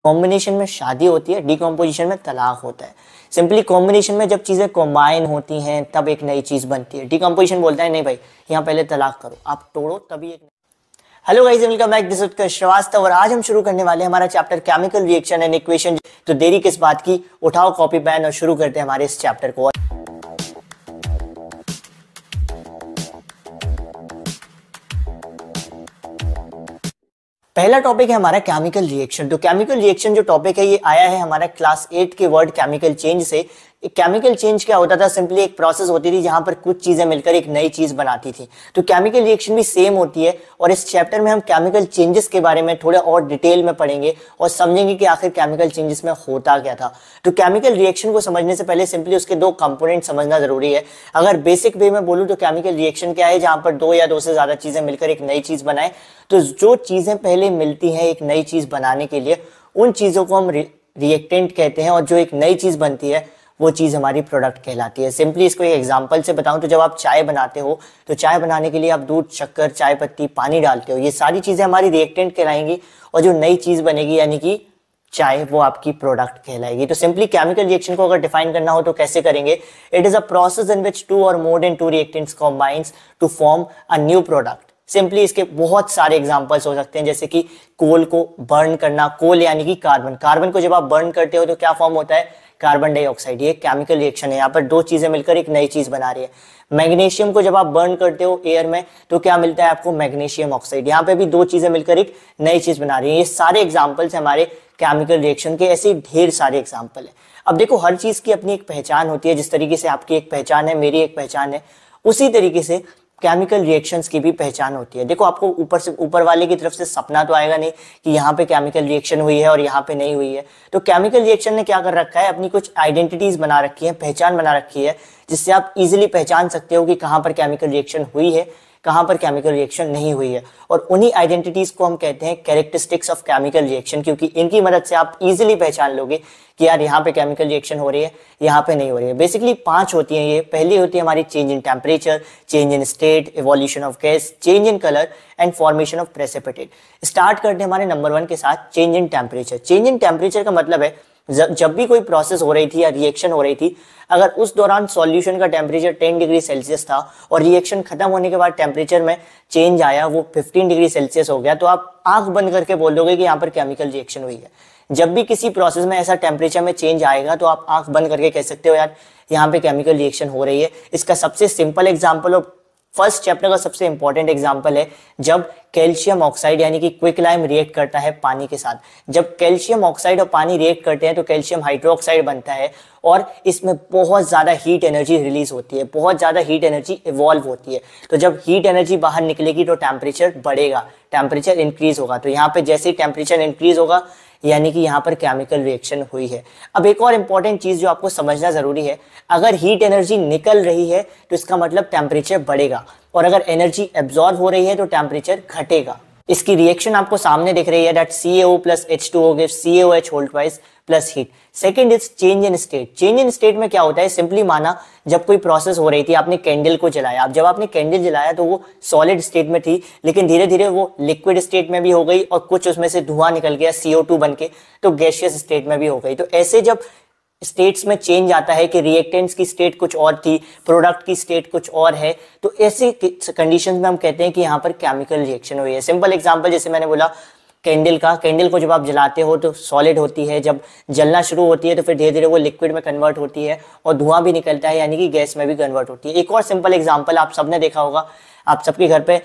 Combination में शादी होती है, डिकम्पोजिशन में तलाक होता है। सिंपली कॉम्बिनेशन में जब चीज़ें कॉम्बाइन होती हैं तब एक नई चीज़ बनती है। डिकम्पोजिशन बोलता है नहीं भाई यहाँ पहले तलाक करो, आप तोड़ो तभी एक। Hello guys, welcome back, this is Srivastava और आज हम शुरू करने वाले हैं हमारा chapter chemical reaction and equation. तो देरी किस बात की, उठाओ कॉपी पेन और शुरू करते हैं हमारे इस चैप्टर को। पहला टॉपिक है हमारा केमिकल रिएक्शन। तो केमिकल रिएक्शन जो टॉपिक है ये आया है हमारा क्लास 8 के वर्ड केमिकल चेंज से। केमिकल चेंज क्या होता था, सिंपली एक प्रोसेस होती थी जहां पर कुछ चीजें मिलकर एक नई चीज बनाती थी। तो केमिकल रिएक्शन भी सेम होती है और इस चैप्टर में हम केमिकल चेंजेस के बारे में थोड़ा और डिटेल में पढ़ेंगे और समझेंगे कि आखिर केमिकल चेंजेस में होता क्या था। तो केमिकल रिएक्शन को समझने से पहले सिंपली उसके दो कंपोनेंट समझना जरूरी है। अगर बेसिक वे में बोलूँ तो केमिकल रिएक्शन क्या है, जहां पर दो या दो से ज्यादा चीजें मिलकर एक नई चीज बनाए। तो जो चीजें पहले मिलती हैं एक नई चीज बनाने के लिए, उन चीजों को हम रिएक्टेंट कहते हैं और जो एक नई चीज बनती है वो चीज़ हमारी प्रोडक्ट कहलाती है। सिंपली इसको एक एग्जांपल से बताऊं तो जब आप चाय बनाते हो तो चाय बनाने के लिए आप दूध, शक्कर, चाय पत्ती, पानी डालते हो। ये सारी चीज़ें हमारी रिएक्टेंट कहलाएंगी और जो नई चीज़ बनेगी यानी कि चाय, वो आपकी प्रोडक्ट कहलाएगी। तो सिंपली केमिकल रिएक्शन को अगर डिफाइन करना हो तो कैसे करेंगे, it is a process in which two or more than two reactants combines to form a new product. Simply इसके बहुत सारे एग्जांपल्स हो सकते हैं, जैसे कि कोल को बर्न करना, कोल यानी कि कार्बन, कार्बन को जब आप बर्न करते हो तो क्या फॉर्म होता है, कार्बन डाइऑक्साइड। ये केमिकल रिएक्शन है, यहाँ पर दो चीजें मिलकर एक नई चीज बना रही है। मैग्नीशियम को जब आप बर्न करते हो एयर में तो क्या मिलता है आपको, मैग्नीशियम ऑक्साइड। यहाँ पे भी दो चीजें मिलकर एक नई चीज बना रही है। ये सारे एग्जाम्पल्स हैं हमारे केमिकल रिएक्शन के, ऐसे ढेर सारे एग्जाम्पल है। अब देखो, हर चीज की अपनी एक पहचान होती है। जिस तरीके से आपकी एक पहचान है, मेरी एक पहचान है, उसी तरीके से केमिकल रिएक्शंस की भी पहचान होती है। देखो, आपको ऊपर से ऊपर वाले की तरफ से सपना तो आएगा नहीं कि यहाँ पे केमिकल रिएक्शन हुई है और यहाँ पे नहीं हुई है। तो केमिकल रिएक्शन ने क्या कर रखा है, अपनी कुछ आइडेंटिटीज बना रखी है, पहचान बना रखी है, जिससे आप इजीली पहचान सकते हो कि कहाँ पर केमिकल रिएक्शन हुई है, कहाँ पर केमिकल रिएक्शन नहीं हुई है। और उन्हीं आइडेंटिटीज को हम कहते हैं कैरेक्टरिस्टिक्स ऑफ केमिकल रिएक्शन, क्योंकि इनकी मदद से आप इजीली पहचान लोगे कि यार यहाँ पे केमिकल रिएक्शन हो रही है, यहाँ पे नहीं हो रही है। बेसिकली 5 होती हैं ये। पहली होती है हमारी change in temperature, change in state, evolution of gas, change in colour and formation of precipitate. Start करते हैं हमारे नंबर 1 के साथ, change in temperature. Change in temperature का मतलब है जब भी कोई प्रोसेस हो रही थी या रिएक्शन हो रही थी, अगर उस दौरान सॉल्यूशन का टेम्परेचर 10 डिग्री सेल्सियस था और रिएक्शन खत्म होने के बाद टेम्परेचर में चेंज आया, वो 15 डिग्री सेल्सियस हो गया, तो आप आंख बंद करके बोल दोगे कि यहाँ पर केमिकल रिएक्शन हुई है। जब भी किसी प्रोसेस में ऐसा टेम्परेचर में चेंज आएगा तो आप आंख बंद करके कह सकते हो यार यहाँ पे केमिकल रिएक्शन हो रही है। इसका सबसे सिंपल एग्जाम्पल और फर्स्ट चैप्टर का सबसे इंपॉर्टेंट एग्जांपल है जब कैल्शियम ऑक्साइड यानी कि क्विकलाइम रिएक्ट करता है पानी के साथ। जब कैल्शियम ऑक्साइड और पानी रिएक्ट करते हैं तो कैल्शियम हाइड्रोक्साइड बनता है और इसमें बहुत ज़्यादा हीट एनर्जी रिलीज होती है, बहुत ज़्यादा हीट एनर्जी इवॉल्व होती है। तो जब हीट एनर्जी बाहर निकलेगी तो टेम्परेचर बढ़ेगा, टेम्परेचर इंक्रीज होगा। तो यहाँ पे जैसे ही टेम्परेचर इंक्रीज होगा यानी कि यहाँ पर केमिकल रिएक्शन हुई है। अब एक और इंपॉर्टेंट चीज जो आपको समझना जरूरी है, अगर हीट एनर्जी निकल रही है तो इसका मतलब टेम्परेचर बढ़ेगा और अगर एनर्जी एब्जॉर्ब हो रही है तो टेम्परेचर घटेगा। इसकी रिएक्शन आपको सामने दिख रही है, that CaO plus H2O gives CaOH whole twice plus heat। Second is change in state. Change in state में क्या होता है, सिंपली माना जब कोई प्रोसेस हो रही थी, आपने कैंडल को जलाया। अब जब आपने कैंडल जलाया तो वो सॉलिड स्टेट में थी, लेकिन धीरे धीरे वो लिक्विड स्टेट में भी हो गई और कुछ उसमें से धुआं निकल गया CO2 बन के, तो गैसियस स्टेट में भी हो गई। तो ऐसे जब स्टेट्स में चेंज आता है कि रिएक्टेंट्स की स्टेट कुछ और थी, प्रोडक्ट की स्टेट कुछ और है, तो ऐसे कंडीशंस में हम कहते हैं कि यहाँ पर केमिकल रिएक्शन हुई है। सिंपल एग्जांपल जैसे मैंने बोला कैंडल का, कैंडल को जब आप जलाते हो तो सॉलिड होती है, जब जलना शुरू होती है तो फिर धीरे धीरे वो लिक्विड में कन्वर्ट होती है और धुआं भी निकलता है यानी कि गैस में भी कन्वर्ट होती है। एक और सिंपल एग्जाम्पल आप सबने देखा होगा, आप सबके घर पे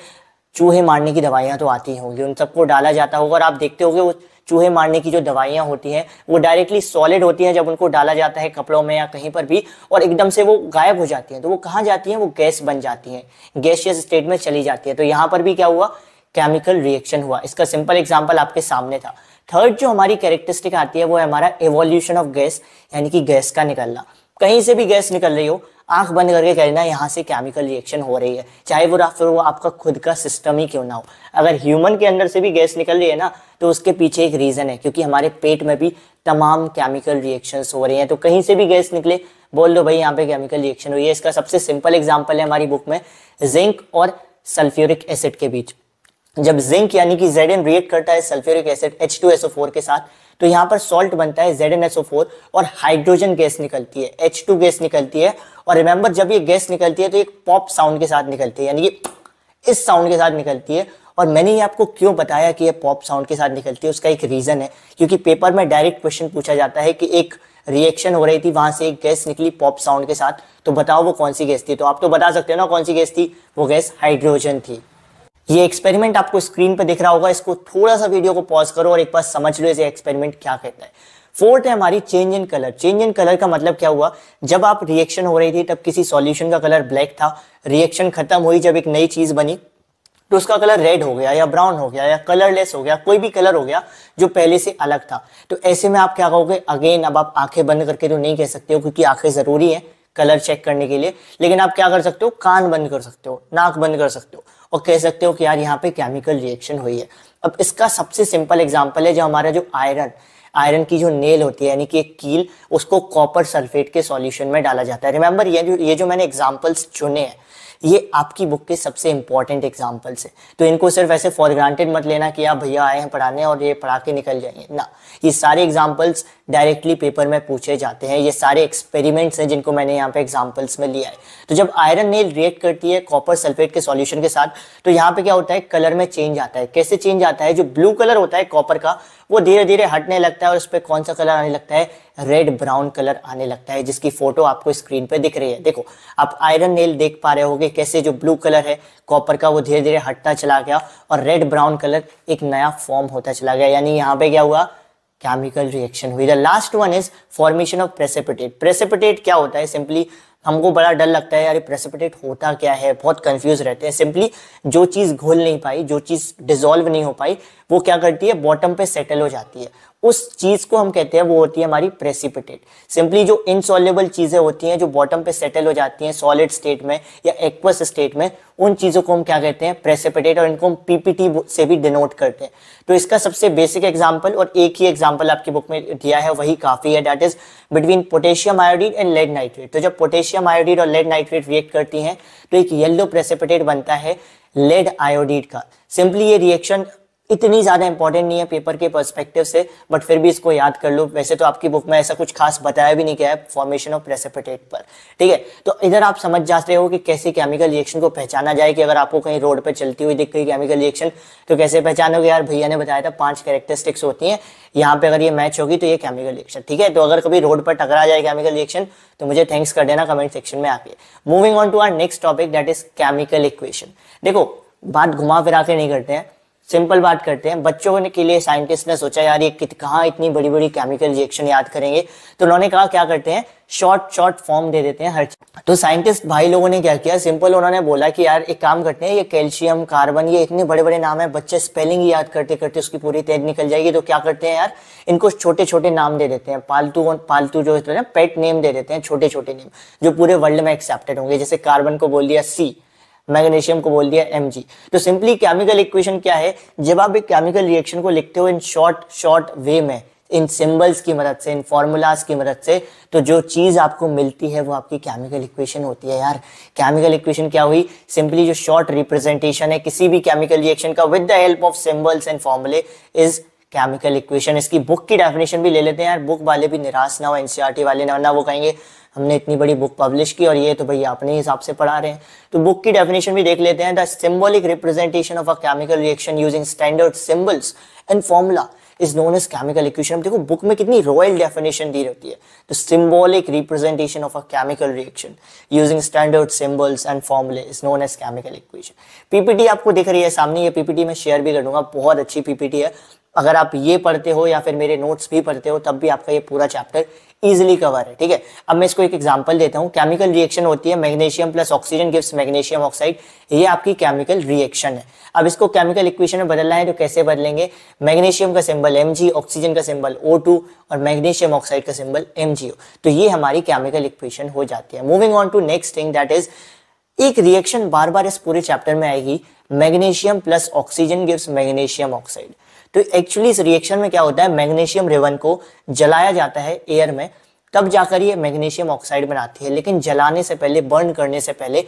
चूहे मारने की दवाइयाँ तो आती होंगी, उन सबको डाला जाता होगा और आप देखते होगे वो चूहे मारने की जो दवाइयाँ होती हैं वो डायरेक्टली सॉलिड होती हैं जब उनको डाला जाता है कपड़ों में या कहीं पर भी, और एकदम से वो गायब हो जाती हैं। तो वो कहाँ जाती हैं, वो गैस बन जाती हैं, गैसियस स्टेट में चली जाती है। तो यहाँ पर भी क्या हुआ, केमिकल रिएक्शन हुआ। इसका सिंपल एग्जांपल आपके सामने था। थर्ड जो हमारी कैरेक्टरिस्टिक आती है वो है हमारा एवोल्यूशन ऑफ गैस, यानी कि गैस का निकलना। कहीं से भी गैस निकल रही हो, आंख बंद करके कहना यहाँ से केमिकल रिएक्शन हो रही है, चाहे वो फिर वो आपका खुद का सिस्टम ही क्यों ना हो। अगर ह्यूमन के अंदर से भी गैस निकल रही है ना, तो उसके पीछे एक रीजन है, क्योंकि हमारे पेट में भी तमाम केमिकल रिएक्शंस हो रही हैं। तो कहीं से भी गैस निकले, बोल दो भाई यहाँ पे केमिकल रिएक्शन हुई है। इसका सबसे सिंपल एग्जांपल है हमारी बुक में जिंक और सल्फ्यूरिक एसिड के बीच। जब जिंक यानी कि Zn रिएक्ट करता है सल्फ्यूरिक एसिड H2SO4 के साथ, तो यहाँ पर सॉल्ट बनता है ZnSO4 और हाइड्रोजन गैस निकलती है, H2 गैस निकलती है। और रिमेंबर जब ये गैस निकलती है तो एक पॉप साउंड के साथ निकलती है, यानी कि इस साउंड के साथ निकलती है। और मैंने ये आपको क्यों बताया कि ये पॉप साउंड के साथ निकलती है, उसका एक रीजन है, क्योंकि पेपर में डायरेक्ट क्वेश्चन पूछा जाता है कि एक रिएक्शन हो रही थी, वहां से एक गैस निकली पॉप साउंड के साथ, तो बताओ वो कौन सी गैस थी। तो आप तो बता सकते हो ना कौन सी गैस थी, वो गैस हाइड्रोजन थी। ये एक्सपेरिमेंट आपको स्क्रीन पे दिख रहा होगा, इसको थोड़ा सा वीडियो को पॉज करो और एक बार समझ लो ये एक्सपेरिमेंट क्या कहता है। फोर्थ है हमारी change in colour. Change in colour का मतलब क्या हुआ, जब आप रिएक्शन हो रही थी तब किसी सॉल्यूशन का कलर ब्लैक था, रिएक्शन खत्म हुई जब एक नई चीज बनी तो उसका कलर रेड हो गया या ब्राउन हो गया या कलरलेस हो गया, कोई भी कलर हो गया जो पहले से अलग था। तो ऐसे में आप क्या कहोगे, अगेन अब आप आंखें बंद करके तो नहीं कह सकते हो क्योंकि आंखें जरूरी है कलर चेक करने के लिए, लेकिन आप क्या कर सकते हो, कान बंद कर सकते हो, नाक बंद कर सकते हो और कह सकते हो कि यार यहाँ पे केमिकल रिएक्शन हुई है। अब इसका सबसे सिंपल एग्जांपल है जो हमारा जो आयरन की जो नेल होती है यानी कि एक कील, उसको कॉपर सल्फेट के सॉल्यूशन में डाला जाता है। रिमेंबर ये जो मैंने एग्जांपल्स चुने हैं ये आपकी बुक के सबसे इंपॉर्टेंट एग्जाम्पल्स है, तो इनको सिर्फ ऐसे फॉर ग्रांटेड मत लेना कि आप भैया आए हैं पढ़ाने और ये पढ़ा के निकल जाएंगे ना। ये सारे एग्जाम्पल्स डायरेक्टली पेपर में पूछे जाते हैं, ये सारे एक्सपेरिमेंट्स हैं जिनको मैंने यहाँ पे एग्जाम्पल्स में लिया है। तो जब आयरन नेल रिएक्ट करती है कॉपर सल्फेट के सॉल्यूशन के साथ तो यहाँ पे क्या होता है, कलर में चेंज आता है। कैसे चेंज आता है, जो ब्लू कलर होता है कॉपर का वो धीरे धीरे हटने लगता है और उस पर कौन सा कलर आने लगता है, रेड ब्राउन कलर आने लगता है, जिसकी फोटो आपको स्क्रीन पे दिख रही है। देखो आप आयरन नेल देख पा रहे होगे कैसे जो ब्लू कलर है कॉपर का वो धीरे धीरे हटता चला गया और रेड ब्राउन कलर एक नया फॉर्म होता चला गया, यानी यहाँ पे क्या हुआ, केमिकल रिएक्शन हुई। The last one is formation of precipitate. Precipitate क्या होता है, सिंपली हमको बड़ा डर लगता है यार ये प्रेसिपिटेट होता क्या है, बहुत कंफ्यूज रहते हैं। सिंपली जो चीज घुल नहीं पाई, जो चीज डिसॉल्व नहीं हो पाई, वो क्या करती है, बॉटम पे सेटल हो जाती है, उस चीज को हम कहते हैं वो होती है हमारी प्रेसिपिटेट। सिंपली जो इनसॉल्युबल चीजें होती हैं जो बॉटम पे सेटल हो जाती हैं सॉलिड स्टेट में या एक्वस स्टेट में, उन चीजों को हम क्या कहते हैं, प्रेसिपिटेट, और इनको हम पीपीटी से भी डिनोट करते हैं। तो इसका सबसे बेसिक एग्जांपल और एक ही एग्जांपल आपकी बुक में दिया है वही काफी है, that is between potassium iodine and lead nitrate. तो जब पोटेशियम आयोडीन और लेड नाइट्रेट रिएक्ट करती हैं तो एक येलो प्रेसिपिटेट बनता है लेड आयोडीन का। सिंपली ये रिएक्शन इतनी ज्यादा इंपॉर्टेंट नहीं है पेपर के पर्सपेक्टिव से, बट फिर भी इसको याद कर लो। वैसे तो आपकी बुक में ऐसा कुछ खास बताया भी नहीं गया है फॉर्मेशन ऑफ प्रेसिपिटेट पर, ठीक है। तो इधर आप समझ जाते हो कि कैसे केमिकल रिएक्शन को पहचाना जाए, कि अगर आपको कहीं रोड पे चलती हुई दिख गई केमिकल रिएक्शन तो कैसे पहचानोगे, यार भैया ने बताया था 5 कैरेक्टरिस्टिक्स होती हैं, यहाँ पे अगर ये मैच होगी तो ये केमिकल रिएक्शन, ठीक है। तो अगर कभी रोड पर टकरा जाए केमिकल रिएक्शन तो मुझे थैंक्स कर देना कमेंट सेक्शन में आके। Moving on to our next topic that is chemical equation. देखो बात घुमा फिरा के नहीं करते हैं, सिंपल बात करते हैं। बच्चों के लिए साइंटिस्ट ने सोचा यार ये कहाँ इतनी बड़ी बड़ी केमिकल रिएक्शन याद करेंगे, तो उन्होंने कहा क्या करते हैं, शॉर्ट फॉर्म दे देते हैं हर चीज। तो साइंटिस्ट भाई लोगों ने क्या किया, सिंपल उन्होंने बोला कि यार एक काम करते हैं, ये कैल्शियम कार्बन ये इतने बड़े बड़े नाम है, बच्चे स्पेलिंग याद करते करते उसकी पूरी तेज निकल जाएगी, तो क्या करते हैं यार इनको छोटे छोटे नाम दे देते हैं, पालतू जो है पेट नेम दे देते हैं, छोटे छोटे नेम जो पूरे वर्ल्ड में एक्सेप्टेड होंगे। जैसे कार्बन को बोल दिया C, मैग्नीशियम को बोल दिया Mg। तो सिंपली केमिकल इक्वेशन क्या है, जब आप एक केमिकल रिएक्शन को लिखते हो इन शॉर्ट वे में, इन सिंबल्स की मदद से, इन फॉर्मूलाज की मदद से, तो जो चीज आपको मिलती है वो आपकी केमिकल इक्वेशन होती है। यार केमिकल इक्वेशन क्या हुई, सिंपली जो शॉर्ट रिप्रेजेंटेशन है किसी भी केमिकल रिएक्शन का with the help of symbols and formulae is chemical equation. इसकी बुक की डेफिनेशन भी ले लेते हैं यार, बुक वाले भी निराश ना हो, एनसीईआरटी वाले ना वो कहेंगे हमने इतनी बड़ी बुक पब्लिश की और ये तो भैया अपने हिसाब से पढ़ा रहे हैं। तो बुक की डेफिनेशन भी देख लेते हैं। The symbolic representation of a chemical reaction using standard symbols and formula is known as chemical equation. देखो बुक में कितनी रॉयल डेफिनेशन दी रहती है। तो symbolic representation of a chemical reaction using standard symbols and formulae is known as chemical equation. PPT आपको दिख रही है सामने, ये पीपीटी मैं शेयर भी कर दूंगा, बहुत अच्छी पीपीटी है। अगर आप ये पढ़ते हो या फिर मेरे नोट्स भी पढ़ते हो तब भी आपका ये पूरा चैप्टर इजीली कवर है, ठीक है। अब मैं इसको एक एग्जांपल देता हूँ। केमिकल रिएक्शन होती है magnesium plus oxygen gives magnesium oxide, ये आपकी केमिकल रिएक्शन है। अब इसको केमिकल इक्वेशन में बदलना है तो कैसे बदलेंगे, मैग्नीशियम का सिंबल Mg, ऑक्सीजन का सिंबल O2 और मैग्नीशियम ऑक्साइड का सिंबल MgO। तो ये हमारी केमिकल इक्वेशन हो जाती है। Moving on to next thing that is, एक रिएक्शन बार बार इस पूरे चैप्टर में आएगी, magnesium plus oxygen gives magnesium oxide. तो एक्चुअली इस रिएक्शन में क्या होता है, मैग्नीशियम रिबन को जलाया जाता है एयर में, तब जाकर ये मैग्नीशियम ऑक्साइड बनाती है। लेकिन जलाने से पहले, बर्न करने से पहले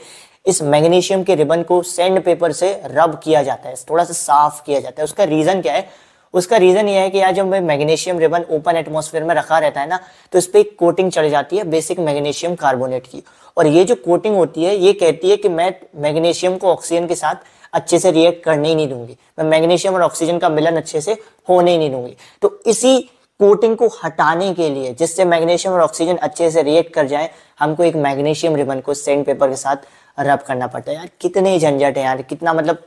इस मैग्नीशियम के रिबन को सैंड पेपर से रब किया जाता है, थोड़ा सा साफ किया जाता है। उसका रीजन क्या है, उसका रीजन ये है कि यार जब मैग्नीशियम रिबन ओपन एटमॉस्फेयर में रखा रहता है ना, तो इस पे एक कोटिंग चढ़ जाती है बेसिक मैग्नीशियम कार्बोनेट की, और ये जो कोटिंग होती है ये कहती है कि मैं मैग्नीशियम को ऑक्सीजन के साथ अच्छे से रिएक्ट करने ही नहीं दूंगी, मैं मैग्नीशियम और ऑक्सीजन का मिलन अच्छे से होने ही नहीं दूंगी। तो इसी कोटिंग को हटाने के लिए, जिससे मैग्नीशियम और ऑक्सीजन अच्छे से रिएक्ट कर जाए, हमको एक मैग्नीशियम रिबन को सैंड पेपर के साथ रब करना पड़ता है। यार कितने झंझट है यार, कितना मतलब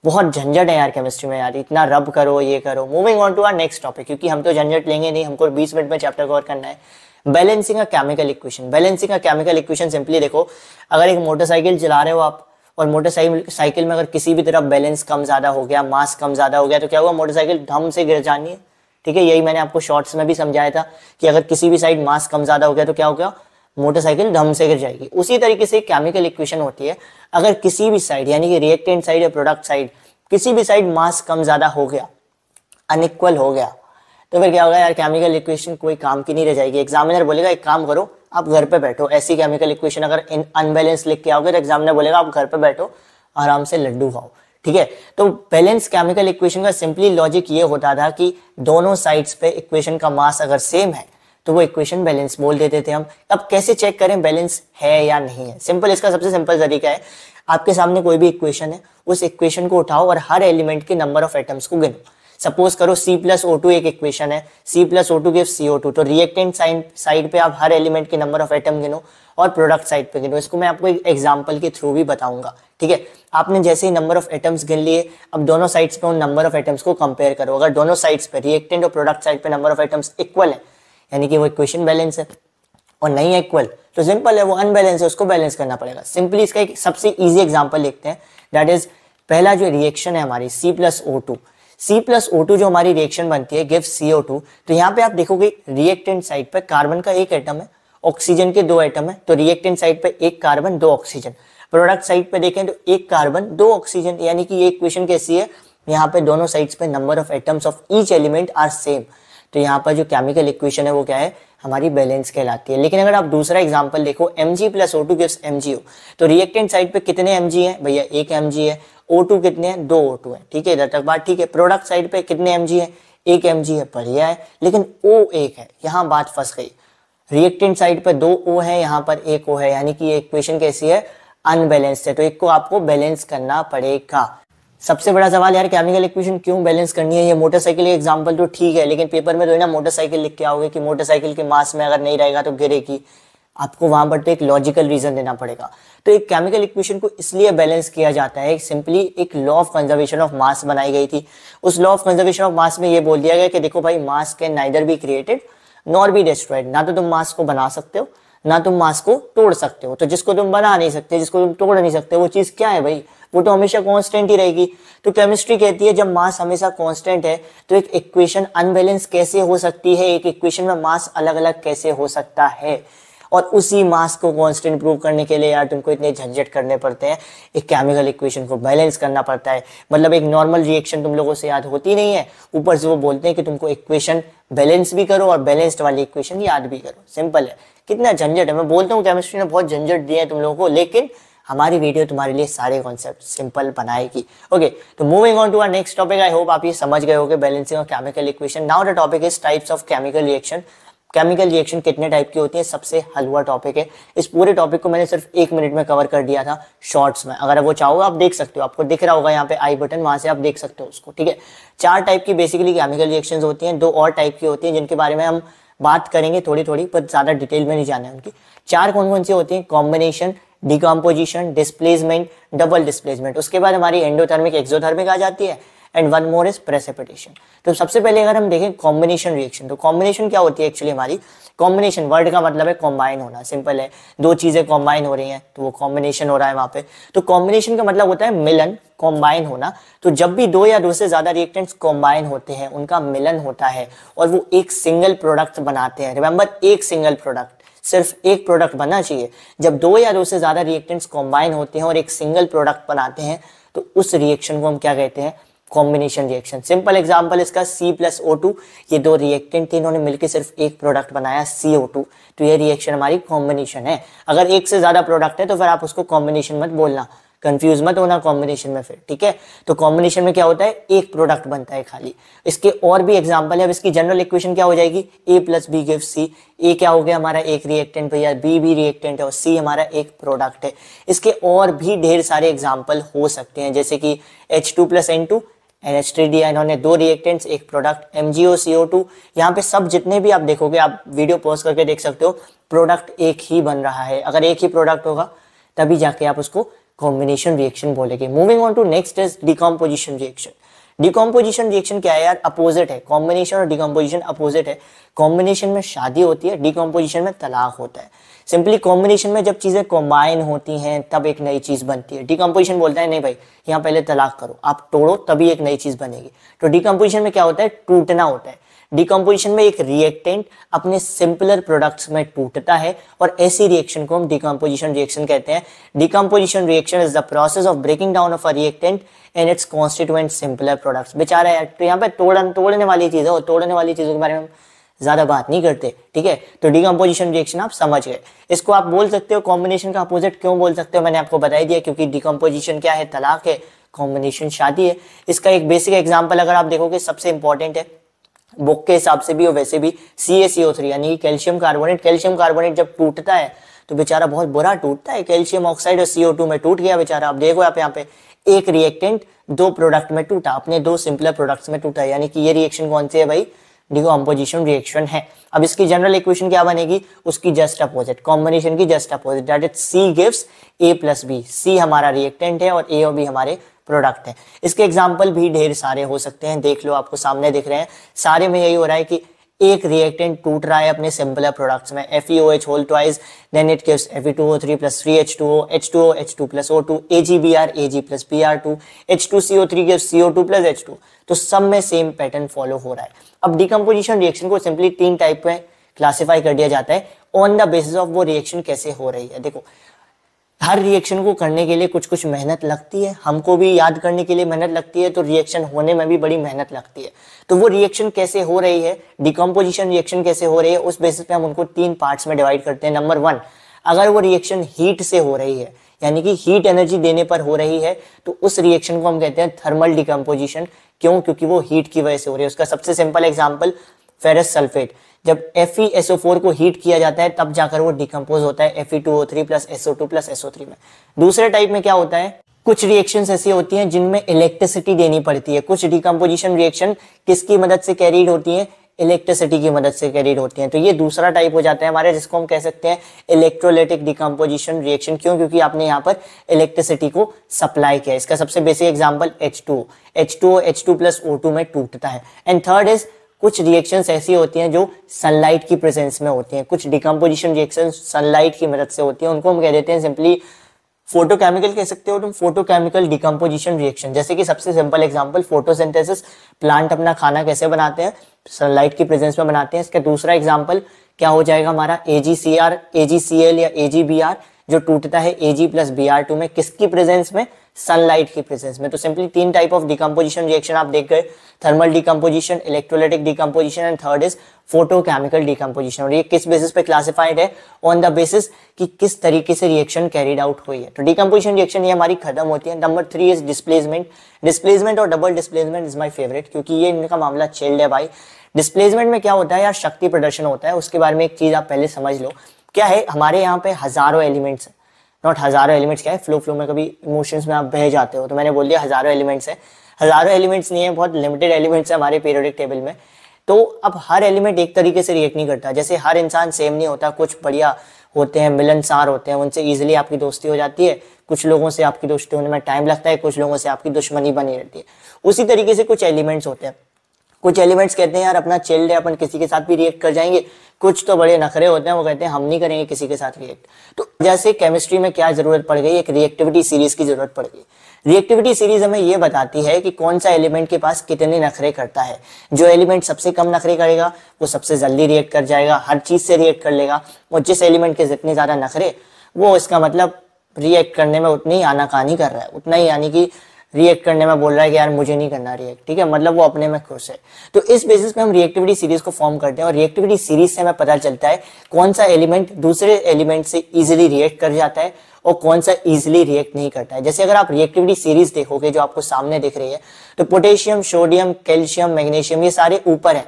बहुत झंझट है यार केमिस्ट्री में यार, इतना रब करो ये करो। Moving on to our next topic, क्योंकि हम तो झंझट लेंगे नहीं, हमको 20 मिनट में चैप्टर कवर करना है। Balancing a chemical equation. Balancing a chemical equation simply देखो, अगर एक मोटरसाइकिल चला रहे हो आप, और मोटरसाइकिल में अगर किसी भी तरफ बैलेंस कम ज्यादा हो गया, मास कम ज्यादा हो गया, तो क्या हुआ, मोटरसाइकिल धम से गिर जानी है। ठीक है, यही मैंने आपको शॉर्ट्स में भी समझाया था कि अगर किसी भी साइड मास कम ज्यादा हो गया तो क्या हो गया, मोटरसाइकिल धम से गिर जाएगी। उसी तरीके से केमिकल इक्वेशन होती है, अगर किसी भी साइड यानी कि रिएक्टेंट साइड या प्रोडक्ट साइड, किसी भी साइड मास कम ज्यादा हो गया, अनइक्वल हो गया, तो फिर क्या होगा यार, केमिकल इक्वेशन कोई काम की नहीं रह जाएगी। एग्जामिनर बोलेगा एक काम करो, आप घर पे बैठो, ऐसी केमिकल इक्वेशन अगर अनबैलेंस लिख के आओगे तो एग्जामिनर बोलेगा आप घर पे बैठो आराम से लड्डू खाओ। ठीक है, तो बैलेंस केमिकल इक्वेशन का सिंपली लॉजिक ये होता था कि दोनों साइड्स पे इक्वेशन का मास अगर सेम है तो वो इक्वेशन बैलेंस बोल देते थे हम। अब कैसे चेक करें बैलेंस है या नहीं है, सिंपल, इसका सबसे सिंपल तरीका है, आपके सामने कोई भी इक्वेशन है, उस इक्वेशन को उठाओ और हर एलिमेंट के नंबर ऑफ एटम्स को गिनो। सपोज करो C+O2 एक इक्वेशन है, C+O2 गिव्स CO2, तो रिएक्टेंट साइड पे आप हर एलिमेंट के नंबर ऑफ एटम गिनो और प्रोडक्ट साइड पे गिनो। इसको मैं आपको एक एग्जांपल के थ्रू भी बताऊंगा। ठीक है, आपने जैसे ही नंबर ऑफ एटम्स गिन लिए, अब दोनों साइड्स पे उन नंबर ऑफ एटम्स को कंपेयर करो। अगर दोनों साइड्स पे रिएक्टेंट और प्रोडक्ट साइड पे नंबर ऑफ एटम्स इक्वल है, यानी कि वो इक्वेशन बैलेंस है, और नहीं है इक्वल तो सिंपल है वो अनबैलेंस है, उसको बैलेंस करना पड़ेगा। सिंपली इसका एक सबसे इजी एग्जांपल देखते हैं, दैट इज पहला जो रिएक्शन है हमारी C+O2। C+O2 जो हमारी रिएक्शन बनती है गिव्स CO2, तो यहाँ पे आप देखोगे रिएक्टेंट साइड पे कार्बन का एक एटम है, ऑक्सीजन के 2 एटम है, तो रिएक्टेंट साइड पे एक कार्बन 2 ऑक्सीजन। प्रोडक्ट साइड पे देखें तो एक कार्बन 2 ऑक्सीजन, यानी कि ये इक्वेशन कैसी है, यहाँ पे दोनों साइड्स पे number of atoms of each element are same, तो यहाँ पर जो केमिकल इक्वेशन है वो क्या है, हमारी बैलेंस कहलाती है। लेकिन अगर आप दूसरा एग्जांपल देखो Mg+O2 गिव्स MgO, तो रिएक्टेंट साइड पे कितने Mg है भैया, एक Mg है, O2 कितने हैं, 2 O2 है। ठीक है, इधर तक बात ठीक है। प्रोडक्ट साइड पे कितने Mg है, एक Mg है, बढ़िया है, लेकिन O एक है, यहाँ बात फंस गई। रिएक्टेंट साइड पे 2 O है, यहाँ पर 1 O है, यानी कि ये इक्वेशन कैसी है, अनबैलेंस्ड है, तो एक को आपको बैलेंस करना पड़ेगा। सबसे बड़ा सवाल यार केमिकल इक्वेशन क्यों बैलेंस करनी है। ये मोटरसाइकिल एग्जांपल तो ठीक है, लेकिन पेपर में तो ना मोटरसाइकिल लिख के आओगे कि मोटरसाइकिल के मास में अगर नहीं रहेगा तो गिरेगी, आपको वहां पर तो एक लॉजिकल रीजन देना पड़ेगा। तो एक केमिकल इक्वेशन को इसलिए बैलेंस किया जाता है, सिंपली एक law of conservation of mass बनाई गई थी। उस law of conservation of mass में ये बोल दिया गया कि देखो भाई, मास can neither be created nor be destroyed, ना तो तुम मास को बना सकते हो ना तुम मास को तोड़ सकते हो। तो जिसको तुम बना नहीं सकते, जिसको तुम तोड़ नहीं सकते, वो चीज क्या है भाई, वो तो हमेशा कांस्टेंट ही रहेगी। तो केमिस्ट्री कहती है जब मास हमेशा कांस्टेंट है तो एक इक्वेशन अनबैलेंस कैसे हो सकती है, एक इक्वेशन में मास अलग अलग कैसे हो सकता है। और उसी मास को कांस्टेंट प्रूव करने के लिए यार तुमको इतने झंझट करने पड़ते हैं, एक केमिकल इक्वेशन को बैलेंस करना पड़ता है। मतलब एक नॉर्मल रिएक्शन तुम लोगों से याद होती नहीं है, ऊपर से वो बोलते हैं कि तुमको इक्वेशन बैलेंस भी करो और बैलेंस्ड वाली इक्वेशन याद भी करो। सिंपल है, कितना झंझट है। मैं बोलता हूँ केमिस्ट्री ने बहुत झंझट दिए हैं तुम लोगों को, लेकिन हमारी वीडियो तुम्हारे लिए सारे कॉन्सेप्ट सिंपल बनाएगी। ओके, तो moving on to our next topic, I hope आप ये समझ गए होगे balancing of chemical equation. Now the topic is types of chemical reaction. Chemical reaction कितने टाइप की होती है, सबसे हलवा टॉपिक है। इस पूरे टॉपिक को मैंने सिर्फ 1 मिनट में कवर कर दिया था शॉर्ट्स में, अगर वो चाहो आप देख सकते हो, आपको दिख रहा होगा यहाँ पे आई बटन, वहां से आप देख सकते हो उसको। ठीक है, 4 टाइप की बेसिकली केमिकल रिएक्शंस होती हैं, 2 और टाइप की होती हैं जिनके बारे में हम बात करेंगे थोड़ी थोड़ी, पर ज्यादा डिटेल में नहीं जाना है उनकी। 4 कौन कौन सी होती हैं, combination, decomposition, displacement, double displacement. उसके बाद हमारी एंडोथर्मिक, एक्सोथर्मिक आ जाती है, and one more is precipitation. तो सबसे पहले अगर हम देखें कॉम्बिनेशन रिएक्शन, तो कॉम्बिनेशन क्या होती है एक्चुअली हमारी, कॉम्बिनेशन वर्ड का मतलब है कॉम्बाइन होना। सिंपल है, 2 चीजें कॉम्बाइन हो रही हैं तो वो कॉम्बिनेशन हो रहा है वहां पे। तो कॉम्बिनेशन का मतलब होता है मिलन, कॉम्बाइन होना। तो जब भी 2 या 2 से ज्यादा रिएक्टेंट्स कॉम्बाइन होते हैं, उनका मिलन होता है और वो एक सिंगल प्रोडक्ट बनाते हैं। रिमेंबर, एक सिंगल प्रोडक्ट, सिर्फ एक प्रोडक्ट बनना चाहिए। जब 2 या 2 से ज्यादा रिएक्टेंट्स कॉम्बाइन होते हैं और एक सिंगल प्रोडक्ट बनाते हैं, तो उस रिएक्शन को हम क्या कहते हैं, कॉम्बिनेशन रिएक्शन। सिंपल एग्जांपल इसका C+O2, ये 2 रिएक्टेंट थे, इन्होंने मिलकर सिर्फ एक प्रोडक्ट बनाया CO2, तो ये रिएक्शन हमारी कॉम्बिनेशन है। अगर एक से ज्यादा प्रोडक्ट है तो फिर आप उसको कॉम्बिनेशन मत बोलना, कंफ्यूज मत होना कॉम्बिनेशन में फिर, ठीक है। तो कॉम्बिनेशन में क्या होता है, एक प्रोडक्ट बनता है खाली। इसके और भी एग्जांपल है। अब इसकी जनरल इक्वेशन क्या हो जाएगी, ए प्लस बी गिव्स सी। ए क्या हो गया हमारा, एक रिएक्टेंट भैया, बी भी रिएक्टेंट है और सी हमारा एक प्रोडक्ट है। इसके और भी ढेर सारे एग्जाम्पल हो सकते हैं, जैसे कि H2 प्लस N2 NH3 दिया, इन्होंने दो रिएक्टेंट्स एक प्रोडक्ट, MgO CO2। यहाँ पे सब जितने भी आप देखोगे, आप वीडियो पॉज करके देख सकते हो, प्रोडक्ट एक ही बन रहा है। अगर एक ही प्रोडक्ट होगा तभी जाके आप उसको कॉम्बिनेशन रिएक्शन बोलेंगे। Moving on to next is decomposition reaction. Decomposition reaction क्या है यार, अपोजिट है। कॉम्बिनेशन और डिकम्पोजिशन अपोजिट है। कॉम्बिनेशन में शादी होती है, डिकम्पोजिशन में तलाक होता है। सिंपली कॉम्बिनेशन में जब चीजें कॉम्बाइन होती हैं तब एक नई चीज बनती है। डिकम्पोजिशन बोलता है नहीं भाई, यहाँ पहले तलाक करो, आप तोड़ो तभी एक नई चीज बनेगी। तो डिकम्पोजिशन में क्या होता है, टूटना होता है। डिकम्पोजिशन में एक रिएक्टेंट अपने सिंपलर प्रोडक्ट्स में टूटता है और ऐसी रिएक्शन को हम डिकम्पोजिशन रिएक्शन कहते हैं। Decomposition reaction is the process of breaking down of a reactant and its constituent simpler products. बेचारा यार, तो यहाँ पे तोड़ने वाली चीज है और तोड़ने वाली चीजों के बारे में ज्यादा बात नहीं करते, ठीक है। तो डिकम्पोजिशन रिएक्शन आप समझ गए। इसको आप बोल सकते हो कॉम्बिनेशन का अपोजिट। क्यों बोल सकते हो, मैंने आपको बता ही दिया, क्योंकि डिकम्पोजिशन क्या है, तलाक है, कॉम्बिनेशन शादी है। इसका एक बेसिक एग्जांपल अगर आप देखोगे, सबसे इंपॉर्टेंट है बुक के हिसाब से भी और वैसे भी, CaCO3 यानी कैल्शियम कार्बोनेट। कैल्शियम कार्बोनेट जब टूटता है तो बेचारा बहुत बुरा टूटता है। कैल्शियम ऑक्साइड और CO2 में टूट गया बेचारा। आप देखो आप यहाँ पे एक रिएक्टेंट दो प्रोडक्ट में टूटा, अपने दो सिंपलर प्रोडक्ट्स में टूटा, यानी कि ये रिएक्शन कौन सी है भाई, डिकम्पोजिशन रिएक्शन है। अब इसकी जनरल इक्वेशन क्या बनेगी, उसकी जस्ट अपोजिट, कॉम्बिनेशन की just opposite, that is C gives A plus B। C हमारा रिएक्टेंट है और A और B हमारे प्रोडक्ट है। इसके एग्जाम्पल भी ढेर सारे हो सकते हैं, देख लो, आपको सामने दिख रहे हैं। सारे में यही हो रहा है कि एक रिएक्टेंट टूट रहा है अपने सिंपलर प्रोडक्ट्स में, FeOH whole twice, then it gives Fe2O3 plus 3H2O, H2O, H2 plus O2, AgBr, Ag plus Br2, H2CO3 gives CO2 plus H2। तो सब में सेम पैटर्न फॉलो हो रहा है। अब डिकम्पोजिशन रिएक्शन को सिंपली तीन टाइप में क्लासिफाई कर दिया जाता है ऑन द बेसिस ऑफ वो रिएक्शन कैसे हो रही है। देखो, हर रिएक्शन को करने के लिए कुछ कुछ मेहनत लगती है, हमको भी याद करने के लिए मेहनत लगती है, तो रिएक्शन होने में भी बड़ी मेहनत लगती है। तो वो रिएक्शन कैसे हो रही है, डिकम्पोजिशन रिएक्शन कैसे हो रही है, उस बेसिस पे हम उनको तीन पार्ट्स में डिवाइड करते हैं। नंबर 1, अगर वो रिएक्शन हीट से हो रही है, यानी कि हीट एनर्जी देने पर हो रही है, तो उस रिएक्शन को हम कहते हैं थर्मल डिकम्पोजिशन। क्यों, क्योंकि वो हीट की वजह से हो रही है। उसका सबसे सिंपल एग्जाम्पल फेरस सल्फेट, जब FeSO4 को हीट किया जाता है तब जाकर वो डिकम्पोज होता है Fe2O3 plus SO2 plus SO3 में। दूसरे टाइप में क्या होता है, कुछ रिएक्शंस ऐसी होती हैं जिनमें इलेक्ट्रिसिटी देनी पड़ती है। कुछ डिकम्पोजिशन रिएक्शन किसकी मदद से कैरीड होती हैं, इलेक्ट्रिसिटी की मदद से कैरीड होती हैं। तो ये दूसरा टाइप हो जाता है हमारे, जिसको हम कह सकते हैं इलेक्ट्रोलाइटिक डिकम्पोजिशन रिएक्शन। क्यों, क्योंकि आपने यहाँ पर इलेक्ट्रिसिटी को सप्लाई किया। इसका सबसे basic example H2O H2 plus O2 में टूटता है। एंड थर्ड इज, कुछ रिएक्शंस ऐसी होती हैं जो सनलाइट की प्रेजेंस में होती हैं। कुछ डिकम्पोजिशन रिएक्शंस सनलाइट की मदद से होती हैं, उनको हम कह देते हैं सिंपली फोटोकेमिकल कह सकते हो तुम, फोटोकेमिकल डिकम्पोजिशन रिएक्शन। जैसे कि सबसे सिंपल एग्जांपल फोटोसिंथेसिस, प्लांट अपना खाना कैसे बनाते हैं, सनलाइट की प्रेजेंस में बनाते हैं। इसका दूसरा एग्जांपल क्या हो जाएगा हमारा, AgCr, AgCl या AgBr, जो टूटता है Ag प्लस Br2 में, किसकी प्रेजेंस में, सनलाइट की प्रेजेंस में। तो सिंपली तीन टाइप ऑफ डिकम्पोजिशन रिएक्शन आप देख गए, thermal decomposition, electrolytic decomposition and third is photochemical decomposition. और ये किस बेसिस पे क्लासिफाइड है, ऑन द बेसिस कि किस तरीके से रिएक्शन कैरिड आउट हुई है। तो डिकम्पोजिशन रिएक्शन ये हमारी खत्म होती है। Number 3 is displacement. डिस्प्लेसमेंट और double displacement is my favourite, क्योंकि ये इनका मामला चिल्ड है भाई। डिस्प्लेसमेंट में क्या होता है यार, शक्ति प्रदर्शन होता है। उसके बारे में एक चीज आप पहले समझ लो, क्या है, हमारे यहाँ पे हजारों एलिमेंट्स है, नॉट हजारों एलिमेंट्स, क्या है, फ्लो में कभी इमोशंस में आप बह जाते हो, तो मैंने बोल दिया हजारों एलिमेंट्स है। हजारों एलिमेंट्स नहीं है, बहुत लिमिटेड एलिमेंट्स है हमारे पीरियोडिक टेबल में। तो अब हर एलिमेंट एक तरीके से रिएक्ट नहीं करता, जैसे हर इंसान सेम नहीं होता। कुछ बढ़िया होते हैं, मिलनसार होते हैं, उनसे इजीली आपकी दोस्ती हो जाती है। कुछ लोगों से आपकी दोस्ती होने में टाइम लगता है, कुछ लोगों से आपकी दुश्मनी बनी रहती है। उसी तरीके से कुछ एलिमेंट्स होते हैं। कुछ एलिमेंट्स कहते हैं यार अपना चिल्ड है, अपन किसी के साथ भी रिएक्ट कर जाएंगे। कुछ तो बड़े नखरे होते हैं, वो कहते हैं हम नहीं करेंगे किसी के साथ रिएक्ट। तो जैसे केमिस्ट्री में क्या जरूरत पड़ गई, एक रिएक्टिविटी सीरीज की जरूरत पड़ गई। रिएक्टिविटी सीरीज हमें ये बताती है कि कौन सा एलिमेंट के पास कितने नखरे करता है। जो एलिमेंट सबसे कम नखरे करेगा वो सबसे जल्दी रिएक्ट कर जाएगा, हर चीज से रिएक्ट कर लेगा। और जिस एलिमेंट के जितने ज्यादा नखरे, वो इसका मतलब रिएक्ट करने में उतनी आनाकानी कर रहा है, उतना ही यानी कि रिएक्ट करने में बोल रहा है कि यार मुझे नहीं करना रिएक्ट, ठीक है, मतलब वो अपने में खुश है। तो इस बेसिस पे हम रिएक्टिविटी सीरीज को फॉर्म करते हैं और रिएक्टिविटी सीरीज से हमें पता चलता है कौन सा एलिमेंट दूसरे एलिमेंट से इजीली रिएक्ट कर जाता है और कौन सा इजीली रिएक्ट नहीं करता है। जैसे अगर आप रिएक्टिविटी सीरीज देखोगे जो आपको सामने दिख रही है, तो पोटेशियम, सोडियम, कैल्शियम, मैग्नीशियम ये सारे ऊपर है,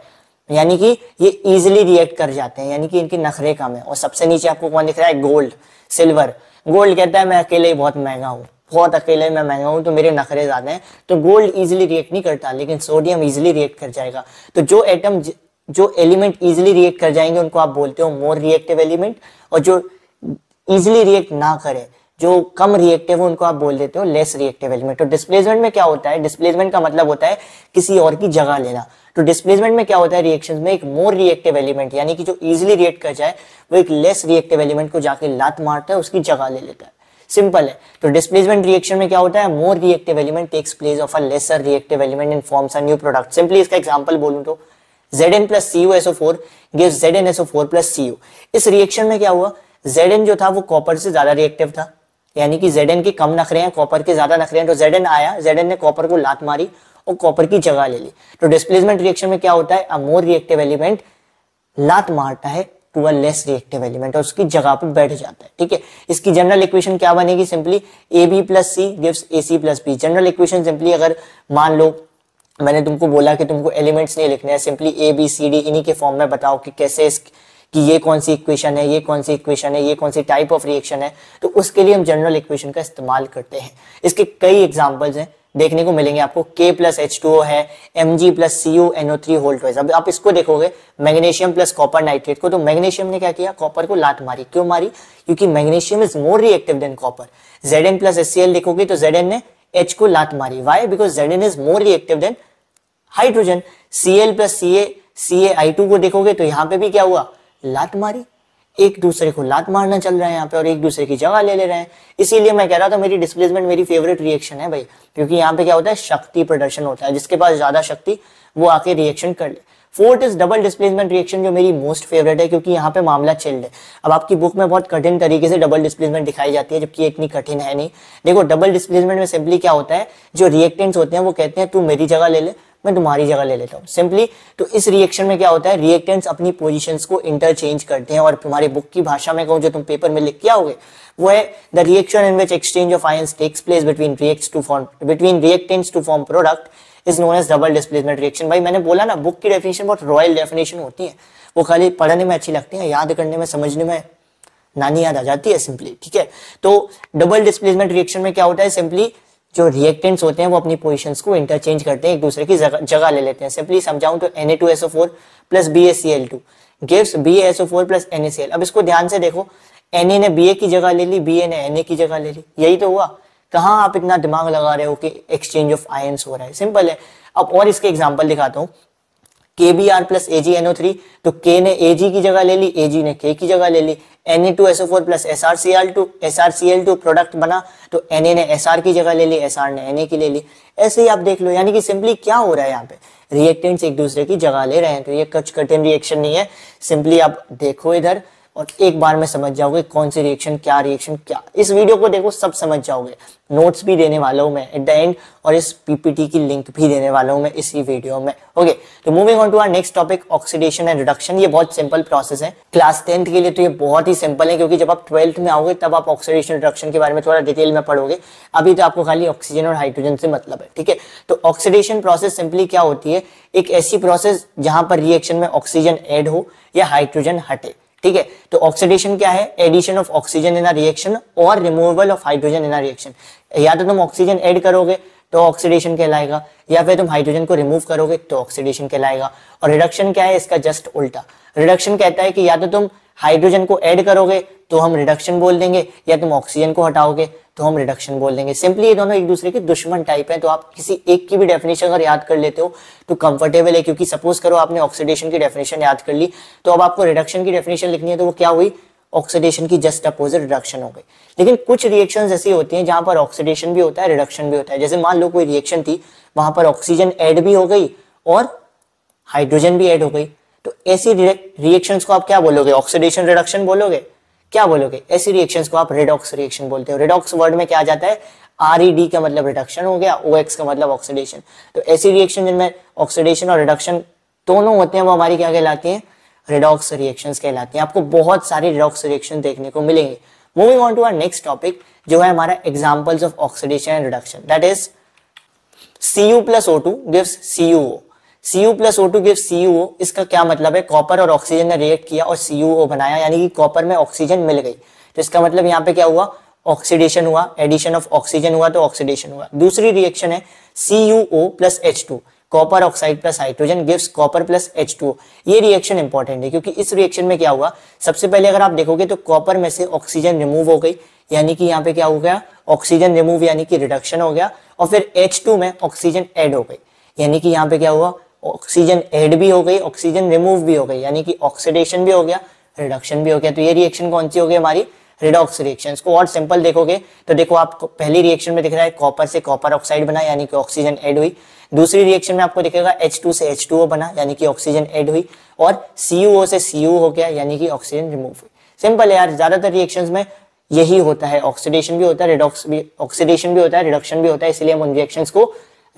यानी कि ये इजीली रिएक्ट कर जाते हैं, यानी कि इनके नखरे कम है। और सबसे नीचे आपको कौन दिख रहा है? Gold, silver. गोल्ड कहता है मैं अकेले ही बहुत महंगा हूँ, बहुत अकेले मैं महंगा हूँ, तो मेरे नखरे ज्यादा हैं, तो गोल्ड इजीली रिएक्ट नहीं करता, लेकिन सोडियम इजीली रिएक्ट कर जाएगा। तो जो एलिमेंट इजीली रिएक्ट कर जाएंगे उनको आप बोलते हो मोर रिएक्टिव एलिमेंट, और जो इजीली रिएक्ट ना करे, जो कम रिएक्टिव है, उनको आप बोल देते हो लेस रिएक्टिव एलिमेंट। तो डिस्प्लेसमेंट में क्या होता है? डिस्प्लेसमेंट का मतलब होता है किसी और की जगह लेना। तो डिस्प्लेसमेंट में क्या होता है? रिएक्शंस में एक मोर रिएक्टिव एलिमेंट, यानी कि जो इजीली रिएक्ट कर जाए वो एक लेस रिएक्टिव एलिमेंट को जाके लात मारता है, उसकी जगह ले लेता है। सिंपल है। तो डिस्प्लेसमेंट रिएक्शन में क्या होता है? More reactive element takes place of a lesser reactive element in forms a new product. Simply इसका एग्जांपल बोलूं तो Zn plus CuSO4 gives ZnSO4 plus Cu। इस रिएक्शन में क्या हुआ? Zn जो था वो कॉपर से ज्यादा रिएक्टिव था, यानी कि Zn के कम नखरे हैं, कॉपर के ज्यादा नखरे हैं, तो Zn आया, Zn ने कॉपर को लात मारी और कॉपर की जगह ले ली। तो डिस्प्लेसमेंट रिएक्शन में क्या होता है? अ मोर रिएक्टिव एलिमेंट लात मारता है to a less reactive element और उसकी जगह पे बैठ जाता है, ठीक है। इसकी जनरल इक्वेशन क्या बनेगी? Simply AB plus C gives AC plus B। General equation simply, अगर मान लो मैंने तुमको बोला कि तुमको एलिमेंट्स नहीं लिखने हैं, सिंपली ABCD इन्हीं के फॉर्म में बताओ कि कैसे कि ये कौन सी इक्वेशन है, ये कौन सी इक्वेशन है, ये कौन सी टाइप ऑफ रिएक्शन है, तो उसके लिए हम जनरल इक्वेशन का इस्तेमाल करते हैं। इसके कई एग्जांपल्स हैं, देखने को मिलेंगे आपको। K plus H2O है, Mg plus CuNO3 whole twice. अब आप इसको देखोगे मैग्नीशियम प्लस कॉपर नाइट्रेट को, तो मैग्नीशियम ने क्या किया? कॉपर को लात मारी। क्यों मारी? क्योंकि magnesium is more reactive than copper. Zn plus HCl देखोगे तो Zn ने H को लात मारी। Why? Because Zn is more reactive than hydrogen. Cl plus CaI2 को देखोगे तो यहाँ पे भी क्या हुआ? लात मारी। एक दूसरे को लात मारना चल रहा है यहाँ पे और एक दूसरे की जगह ले रहे हैं। इसीलिए मैं कह रहा था मेरी डिस्प्लेसमेंट मेरी फेवरेट रिएक्शन है भाई, क्योंकि यहाँ पे क्या होता है? शक्ति प्रदर्शन होता है, जिसके पास ज्यादा शक्ति वो आके रिएक्शन कर ले। Fourth is double displacement reaction, जो मेरी मोस्ट फेवरेट है, क्योंकि यहाँ पे मामला चिल्ड है। अब आपकी बुक में बहुत कठिन तरीके से डबल डिस्प्लेसमेंट दिखाई जाती है, जबकि इतनी कठिन है नहीं। देखो डबल डिस्प्लेसमेंट में सिंपली क्या होता है? जो रिएक्टेंट्स होते हैं वो कहते हैं तू मेरी जगह ले ले, मैं तुम्हारी जगह ले लेता हूँ, सिंपली। तो इस रिएक्शन में क्या होता है? रिएक्टेंट्स अपनी पोजीशंस को इंटरचेंज करते हैं, और तुम्हारी बुक की भाषा में कहूँ जो तुम पेपर में लिख के आओगे वो है the reaction in which exchange of ions takes place between reactants to form product is known as double displacement reaction. भाई मैंने बोला ना, बुक की डेफिनेशन बहुत रॉयल डेफिनेशन होती है, वो खाली पढ़ने में अच्छी लगती है, याद करने में समझने में नानी याद आ जाती है सिंपली, ठीक है। तो डबल डिस्प्लेसमेंट रिएक्शन में क्या होता है? सिंपली जो रिएक्टेंट्स होते हैं वो अपनी पोजीशंस को इंटरचेंज करते हैं, एक दूसरे की जगह ले लेते हैं। सिंपली समझाऊं तो Na2SO4 plus BaCl2 gives BaSO4 plus NaCl। अब इसको ध्यान से देखो, Na ने Ba की जगह ले ली, Ba ने Na की जगह ले ली, यही तो हुआ। कहाँ आप इतना दिमाग लगा रहे हो कि एक्सचेंज ऑफ आयंस हो रहा है? सिंपल है। अब और इसके एग्जाम्पल दिखाता हूँ। KBr प्लस AgNO3, तो K ने Ag की जगह ले ली, Ag ने K की जगह ले ली। Na2SO4 प्लस SrCl2 प्रोडक्ट बना, तो Na ने Sr की जगह ले ली, Sr ने Na की ले ली। ऐसे ही आप देख लो, यानी कि सिंपली क्या हो रहा है यहाँ पे? रिएक्टेंट्स एक दूसरे की जगह ले रहे हैं। तो ये कुछ कठिन रिएक्शन नहीं है, सिंपली आप देखो इधर और एक बार में समझ जाओगे कौन सी रिएक्शन क्या। इस वीडियो को देखो, सब समझ जाओगे। नोट्स भी देने वाला हूं मैं एट द एंड, और इस पीपीटी की लिंक भी देने वाला हूं मैं इसी वीडियो में। ओके, तो moving on to our next topic, oxidation and reduction. ये बहुत सिंपल प्रोसेस है, क्लास 10th के लिए तो ये बहुत ही सिंपल है, क्योंकि जब आप 12th में आओगे तब आप ऑक्सीडेशन रिडक्शन के बारे में थोड़ा डिटेल में पढ़ोगे। अभी तो आपको खाली ऑक्सीजन और हाइड्रोजन से मतलब है, ठीक है। तो ऑक्सीडेशन प्रोसेस सिंपली क्या होती है? एक ऐसी प्रोसेस जहां पर रिएक्शन में ऑक्सीजन ऐड हो या हाइड्रोजन हटे, ठीक है। तो ऑक्सीडेशन क्या है? Addition of oxygen in a reaction और removal of hydrogen in a reaction. या तो तुम ऑक्सीजन ऐड करोगे तो ऑक्सीडेशन कहलाएगा, या फिर तुम हाइड्रोजन को रिमूव करोगे तो ऑक्सीडेशन कहलाएगा। और रिडक्शन क्या है? इसका जस्ट उल्टा। रिडक्शन कहता है कि या तो तुम हाइड्रोजन को ऐड करोगे तो हम रिडक्शन बोल देंगे, या तुम ऑक्सीजन को हटाओगे तो हम रिडक्शन बोल देंगे। सिंपली ये दोनों एक दूसरे के दुश्मन टाइप हैं, तो आप किसी एक की भी डेफिनेशन अगर याद कर लेते हो तो कंफर्टेबल है। क्योंकि सपोज करो आपने ऑक्सीडेशन की डेफिनेशन याद कर ली, तो अब आपको रिडक्शन की डेफिनेशन लिखनी है, तो वो क्या हुई? ऑक्सीडेशन की जस्ट अपोजिट रिडक्शन हो गई। लेकिन कुछ रिएक्शंस ऐसी होती हैं जहां पर ऑक्सीडेशन भी होता है, रिडक्शन भी होता है। जैसे मान लो कोई रिएक्शन थी, वहां पर ऑक्सीजन ऐड भी हो गई और हाइड्रोजन भी ऐड हो गई, तो ऐसी रिएक्शंस को आप क्या बोलोगे? ऑक्सीडेशन रिडक्शन बोलोगे। क्या बोलोगे? ऐसी रिएक्शंस को आप रेडॉक्स रिएक्शन बोलते हो। रेडॉक्स वर्ड में क्या आ जाता है? RED का मतलब रिडक्शन हो गया, OX का मतलब ऑक्सीडेशन। तो ऐसी रिएक्शन जिनमें ऑक्सीडेशन और रिडक्शन दोनों होते हैं वो हमारी क्या कहलाती हैं? रेडॉक्स रिएक्शंस कहलाती हैं। आपको बहुत सारी रेडॉक्स रिएक्शन देखने को मिलेंगे। Moving on to our next topic जो है हमारा examples of oxidation and reduction, that is Cu plus O2 gives CuO। Cu plus O2 gives CuO। इसका क्या मतलब है? कॉपर और ऑक्सीजन ने रिएक्ट किया और CuO बनाया, यानी कि कॉपर में ऑक्सीजन मिल गई। तो इसका मतलब यहाँ पे क्या हुआ? ऑक्सीडेशन हुआ, एडिशन ऑफ ऑक्सीजन हुआ तो ऑक्सीडेशन हुआ। दूसरी रिएक्शन है CuO plus H2, copper oxide plus hydrogen gives copper plus H2O। ये रिएक्शन इंपॉर्टेंट है क्योंकि इस रिएक्शन में क्या हुआ? सबसे पहले अगर आप देखोगे तो कॉपर में से ऑक्सीजन रिमूव हो गई, यानी कि यहाँ पे क्या हो गया? ऑक्सीजन रिमूव यानी कि रिडक्शन हो गया। और फिर H2 में ऑक्सीजन ऐड हो गई, यानी कि यहाँ पे क्या हुआ? ऑक्सीजन ऐड भी हो गई, ऑक्सीजन रिमूव भी हो गई, यानी कि ऑक्सीडेशन भी हो गया, रिडक्शन भी हो गया। तो ये रिएक्शन कौन सी हो गई? हमारी रेडॉक्स रिएक्शन। को और सिंपल देखोगे तो देखो, आपको पहली रिएक्शन में दिख रहा है कॉपर से कॉपर ऑक्साइड बना, यानी कि ऑक्सीजन ऐड हुई। दूसरी रिएक्शन में आपको दिखेगा H2 से H2O बना, यानी कि ऑक्सीजन ऐड हुई। और CuO से CuO हो गया, यानी कि ऑक्सीजन रिमूव हुई। सिंपल है यार, ज्यादातर रिएक्शंस में यही होता है, ऑक्सीडेशन भी होता है, रिडॉक्स भी, ऑक्सीडेशन भी होता है, रिडक्शन भी होता है, इसलिए हम उन रिएक्शंस को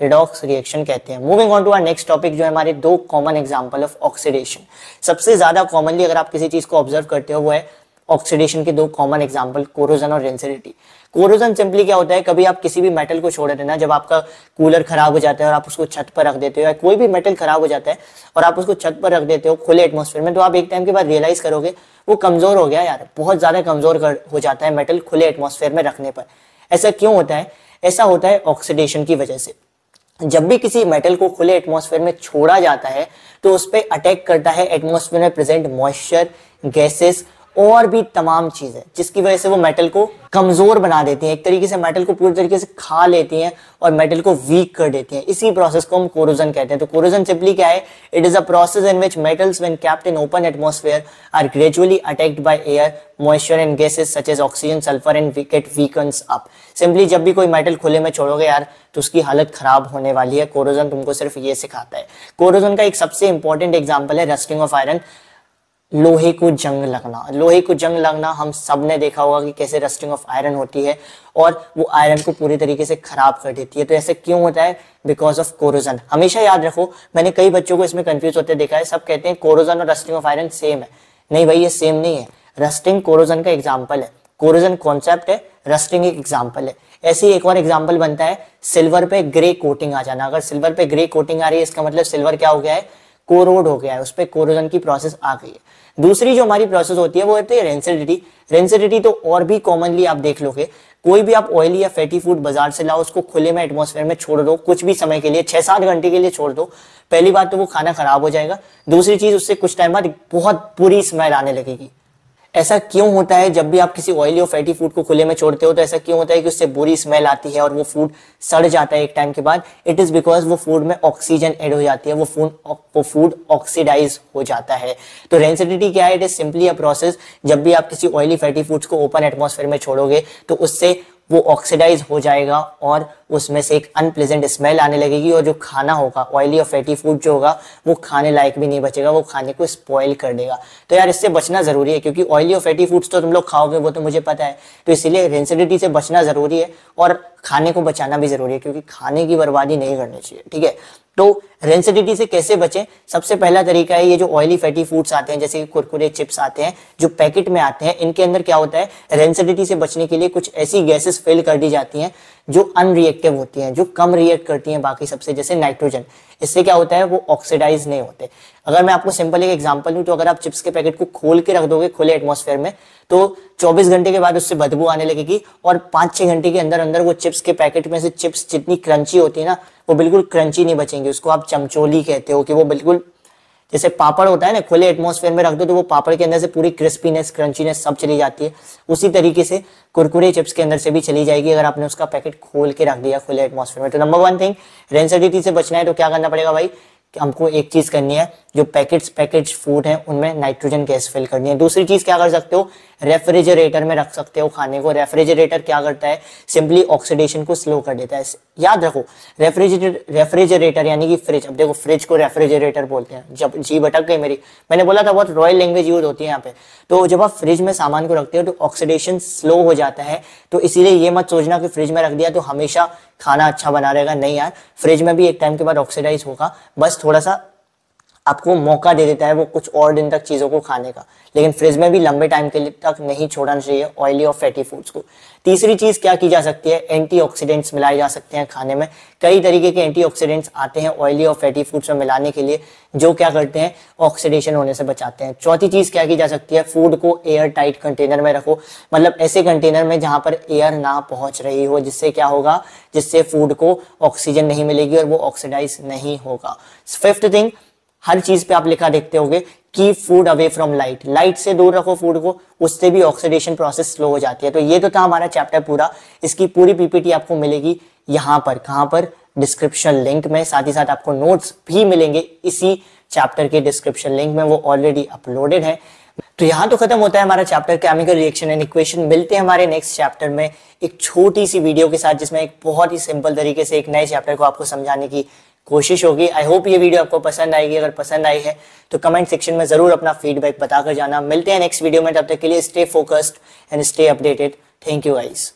रिडॉक्स रिएक्शन कहते हैं। Moving on to our next topic जो है हमारे दो कॉमन एग्जांपल ऑफ ऑक्सीडेशन। सबसे ज्यादा कॉमनली अगर आप किसी चीज को ऑब्जर्व करते हो वो है ऑक्सीडेशन के दो कॉमन एग्जांपल, कोरोजन और रेंसिडिटी। कोरोजन सिंपली क्या होता है? कभी आप किसी भी मेटल को छोड़ देते हैं ना, जब आपका कूलर खराब हो जाता है और आप उसको छत पर रख देते हो, या कोई भी मेटल खराब हो जाता है और आप उसको छत पर रख देते हो खुले एटमॉस्फेयर में, तो आप एक टाइम के बाद रियलाइज करोगे वो कमजोर हो गया यार, बहुत ज्यादा कमजोर हो जाता है मेटल खुले एटमॉस्फेयर में रखने पर। ऐसा क्यों होता है? ऐसा होता है ऑक्सीडेशन की वजह से। जब भी किसी मेटल को खुले एटमॉस्फेयर में छोड़ा जाता है तो उस पर अटैक करता है एटमॉस्फेयर में प्रेजेंट मॉइस्चर, गैसेस और भी तमाम चीजें, जिसकी वजह से वो मेटल को कमजोर बना देती हैं, एक तरीके से मेटल को पूरी तरीके से खा लेती हैं और मेटल को वीक कर देती हैं। इसी प्रोसेस को हम कोरोजन कहते हैं। तो कोरोजन सिंपली क्या है? It is a process in which metals when kept in open atmosphere are gradually attacked by air, moisture and gases such as oxygen, sulphur and get weakens up. Simply जब भी कोई metal खुले में छोड़ोगे यार तो उसकी हालत खराब होने वाली है। कोरोजन तुमको सिर्फ ये सिखाता है। कोरोजन का एक सबसे इंपॉर्टेंट एग्जाम्पल है रस्टिंग ऑफ आयरन, लोहे को जंग लगना। लोहे को जंग लगना हम सब ने देखा होगा कि कैसे रस्टिंग ऑफ आयरन होती है और वो आयरन को पूरी तरीके से खराब कर देती है। तो ऐसे क्यों होता है? Because of corrosion. हमेशा याद रखो, मैंने कई बच्चों को इसमें कंफ्यूज होते देखा है, सब कहते हैं कोरोजन और रस्टिंग ऑफ आयरन सेम है। नहीं भाई, ये सेम नहीं है। रस्टिंग कोरोजन का एग्जाम्पल है, कोरोजन कॉन्सेप्ट है, रस्टिंग एक एग्जाम्पल है। ऐसे ही एक और एग्जाम्पल बनता है सिल्वर पे ग्रे कोटिंग आ जाना। अगर सिल्वर पे ग्रे कोटिंग आ रही है इसका मतलब सिल्वर क्या हो गया है? कोरोड हो गया है, उस पर कोरोजन की प्रोसेस आ गई है। दूसरी जो हमारी प्रोसेस होती है वो होती है रेंसिडिटी। रेंसिडिटी तो और भी कॉमनली आप देख लोगे, कोई भी आप ऑयली या फैटी फूड बाजार से लाओ, उसको खुले में एटमॉस्फेयर में छोड़ दो कुछ भी समय के लिए, 6-7 घंटे के लिए छोड़ दो, पहली बात तो वो खाना खराब हो जाएगा, दूसरी चीज उससे कुछ टाइम बाद बहुत बुरी स्मेल आने लगेगी। ऐसा क्यों होता है? जब भी आप किसी ऑयली और फैटी फूड को खुले में छोड़ते हो तो ऐसा क्यों होता है कि उससे बुरी स्मेल आती है और वो फूड सड़ जाता है एक टाइम के बाद? इट इज बिकॉज वो फूड में ऑक्सीजन ऐड हो जाती है, वो फूड ऑक्सीडाइज हो जाता है। तो रेंसिडिटी क्या है? It is simply a process, जब भी आप किसी ऑयली फैटी फूड्स को ओपन एटमॉस्फेयर में छोड़ोगे तो उससे वो ऑक्सीडाइज हो जाएगा और उसमें से एक अनप्लेजेंट स्मेल आने लगेगी और जो खाना होगा ऑयली और फैटी फूड जो होगा वो खाने लायक भी नहीं बचेगा, वो खाने को स्पॉइल कर देगा। तो यार इससे बचना जरूरी है, क्योंकि ऑयली और फैटी फूड्स तो तुम लोग खाओगे वो तो मुझे पता है, तो इसीलिए रेंसिडिटी से बचना जरूरी है और खाने को बचाना भी जरूरी है, क्योंकि खाने की बर्बादी नहीं करनी चाहिए। ठीक है, तो रेंसिडिटी से कैसे बचें? सबसे पहला तरीका है ये जो ऑयली फैटी फूड्स आते हैं जैसे कि कुरकुरे, चिप्स आते हैं जो पैकेट में आते हैं, इनके अंदर क्या होता है? रेंसिडिटी से बचने के लिए कुछ ऐसी गैसेस फिल कर दी जाती हैं जो अनरिएक्टिव होती हैं, जो कम रिएक्ट करती हैं बाकी सबसे, जैसे नाइट्रोजन। इससे क्या होता है? वो ऑक्सीडाइज नहीं होते। अगर मैं आपको सिंपल एक एग्जांपल दूं तो अगर आप चिप्स के पैकेट को खोल के रख दोगे खुले एटमॉस्फेयर में तो 24 घंटे के बाद उससे बदबू आने लगेगी और 5-6 घंटे के अंदर अंदर वो चिप्स के पैकेट में से चिप्स जितनी क्रंची होती है ना वो बिल्कुल क्रंची नहीं बचेंगे। उसको आप चमचोली कहते हो कि वो बिल्कुल जैसे पापड़ होता है ना, खुले एटमॉस्फेयर में रख दो तो वो पापड़ के अंदर से पूरी क्रिस्पीनेस, क्रंचीनेस सब चली जाती है। उसी तरीके से कुरकुरे चिप्स के अंदर से भी चली जाएगी अगर आपने उसका पैकेट खोल के रख दिया खुले एटमॉस्फेयर में। तो नंबर 1 थिंग, रेंसिडिटी से बचना है तो क्या करना पड़ेगा भाई? कि हमको एक चीज करनी है, जो पैकेज फूड है उनमें नाइट्रोजन गैस फिल करनी है। दूसरी चीज क्या कर सकते हो? रेफ्रिजरेटर में रख सकते हो खाने को। रेफ्रिजरेटर क्या करता है? सिंपली ऑक्सीडेशन को स्लो कर देता है। याद रखो, रेफ्रिजरेटर यानी कि फ्रिज। अब देखो फ्रिज को रेफ्रिजरेटर बोलते हैं। जब जी भटक गई मेरी, मैंने बोला था बहुत रॉयल लैंग्वेज यूज होती है यहाँ पे। तो जब आप फ्रिज में सामान को रखते हो तो ऑक्सीडेशन स्लो हो जाता है, तो इसीलिए ये मत सोचना कि फ्रिज में रख दिया तो हमेशा खाना अच्छा बना रहेगा। नहीं यार, फ्रिज में भी एक टाइम के बाद ऑक्सीडाइज होगा, बस थोड़ा सा आपको मौका दे देता है वो कुछ और दिन तक चीज़ों को खाने का, लेकिन फ्रिज में भी लंबे टाइम के लिए तक नहीं छोड़ना चाहिए ऑयली और फैटी फूड्स को। तीसरी चीज़ क्या की जा सकती है, एंटीऑक्सीडेंट्स मिलाए जा सकते हैं खाने में। कई तरीके के एंटीऑक्सीडेंट्स आते हैं ऑयली और फैटी फूड्स में मिलाने के लिए, जो क्या करते हैं, ऑक्सीडेशन होने से बचाते हैं। चौथी चीज़ क्या की जा सकती है, फूड को एयर टाइट कंटेनर में रखो, मतलब ऐसे कंटेनर में जहाँ पर एयर ना पहुँच रही हो, जिससे क्या होगा, जिससे फूड को ऑक्सीजन नहीं मिलेगी और वो ऑक्सीडाइज नहीं होगा। फिफ्थ थिंग, हर चीज पे आप लिखा देखते होगे keep food away from light, light से दूर रखो फूड को, उससे भी ऑक्सीडेशन प्रोसेस स्लो हो जाती है। तो ये तो था हमारा चैप्टर पूरा। इसकी पूरी पीपीटी आपको मिलेगी यहाँ पर, कहाँ पर, डिस्क्रिप्शन लिंक में। साथ ही साथ आपको नोट्स भी मिलेंगे इसी चैप्टर के डिस्क्रिप्शन लिंक में, वो ऑलरेडी अपलोडेड है। तो यहाँ तो खत्म होता है हमारा chapter chemical reaction and equation. मिलते हैं हमारे नेक्स्ट चैप्टर में एक छोटी सी वीडियो के साथ, जिसमें एक बहुत ही सिंपल तरीके से एक नए चैप्टर को आपको समझाने की कोशिश होगी। आई होप ये वीडियो आपको पसंद आएगी। अगर पसंद आई है तो कमेंट सेक्शन में जरूर अपना फीडबैक बताकर जाना। मिलते हैं नेक्स्ट वीडियो में, तब तक के लिए stay focused and stay updated. Thank you guys.